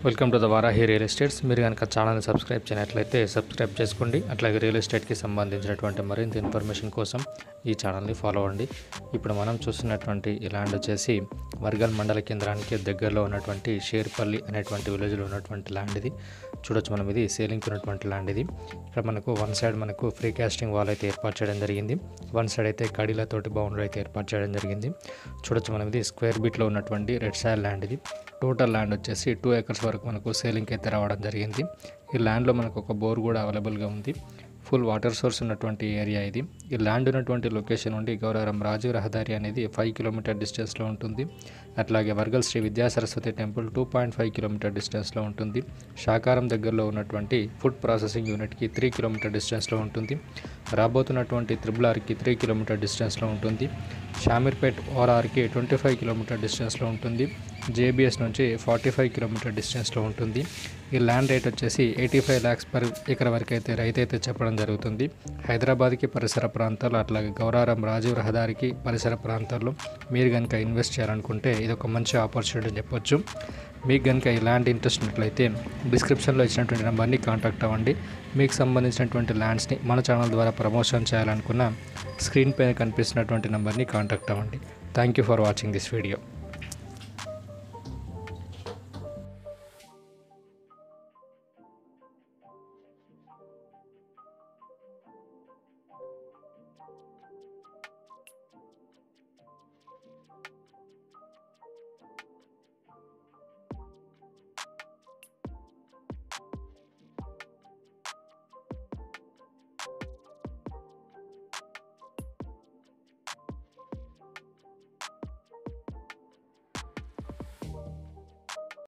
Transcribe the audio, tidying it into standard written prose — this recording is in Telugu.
Welcome to the Varahi real estates. మీరు కనుక ఛానల్ని సబ్స్క్రైబ్ చేయనట్లయితే సబ్స్క్రైబ్ చేసుకోండి. అట్లాగే రియల్ ఎస్టేట్కి సంబంధించినటువంటి మరింత ఇన్ఫర్మేషన్ కోసం ఈ ఛానల్ని ఫాలో అవ్వండి. ఇప్పుడు మనం చూస్తున్నటువంటి ఈ ల్యాండ్ వచ్చేసి వర్గల్ మండల కేంద్రానికి దగ్గరలో ఉన్నటువంటి షేర్పల్లి అనేటువంటి విలేజ్లో ఉన్నటువంటి ల్యాండ్ ఇది. చూడొచ్చు మనం, ఇది సేలింగ్కి ఉన్నటువంటి ల్యాండ్ ఇది. ఇక్కడ మనకు వన్ సైడ్ మనకు ఫ్రీ కాస్టింగ్ వాల్ అయితే ఏర్పాటు చేయడం జరిగింది. వన్ సైడ్ అయితే కడీలతోటి బౌండరీ అయితే ఏర్పాటు చేయడం జరిగింది. చూడొచ్చు మనం, ఇది స్క్వేర్ బిట్లో ఉన్నటువంటి రెడ్ సాయిల్ ల్యాండ్ ఇది. టోటల్ ల్యాండ్ వచ్చేసి 2 acres వరకు మనకు సేలింగ్కి అయితే రావడం జరిగింది. ఈ ల్యాండ్లో మనకు ఒక బోర్ కూడా అవైలబుల్గా ఉంది. ఫుల్ వాటర్ సోర్స్ ఉన్నటువంటి ఏరియా ఇది. ఈ ల్యాండ్ ఉన్నటువంటి లొకేషన్ నుండి గౌరవరం రాజీవ్ రహదారి అనేది 5 కిలోమీటర్ డిస్టెన్స్లో ఉంటుంది. అట్లాగే వర్గల్ శ్రీ విద్యా సరస్వతి టెంపుల్ 2.5 కిలోమీటర్ డిస్టెన్స్లో ఉంటుంది. శాకారం దగ్గరలో ఉన్నటువంటి ఫుడ్ ప్రాసెసింగ్ యూనిట్కి 3 కిలోమీటర్ డిస్టెన్స్లో ఉంటుంది. రాబోతున్నటువంటి త్రిబుల్-ఆర్కి 3 కిలోమీటర్ డిస్టెన్స్లో ఉంటుంది. షామీర్పేట్ ఓఆర్ఆర్కి 25 కిలోమీటర్ డిస్టెన్స్లో ఉంటుంది. జేబీఎస్ నుంచి 45 కిలోమీటర్ డిస్టెన్స్లో ఉంటుంది. ఈ ల్యాండ్ రేట్ వచ్చేసి 85 lakhs per acre వరకు అయితే రైతు అయితే చెప్పడం జరుగుతుంది. హైదరాబాద్కి పరిసర ప్రాంతాల్లో, అట్లాగే గౌరారం రాజీవ్ రహదారికి పరిసర ప్రాంతాల్లో మీరు కనుక ఇన్వెస్ట్ చేయాలనుకుంటే ఇది ఒక మంచి ఆపర్చునిటీ చెప్పొచ్చు. మీకు కనుక ఈ ల్యాండ్ ఇంట్రెస్ట్ ఉన్నట్లయితే డిస్క్రిప్షన్లో ఇచ్చినటువంటి నెంబర్ని కాంటాక్ట్ అవ్వండి. మీకు సంబంధించినటువంటి ల్యాండ్స్ని మన ఛానల్ ద్వారా ప్రమోషన్ చేయాలనుకున్న స్క్రీన్ పైన కనిపిస్తున్నటువంటి నెంబర్ని కాంటాక్ట్ అవ్వండి. Thank you for watching this video.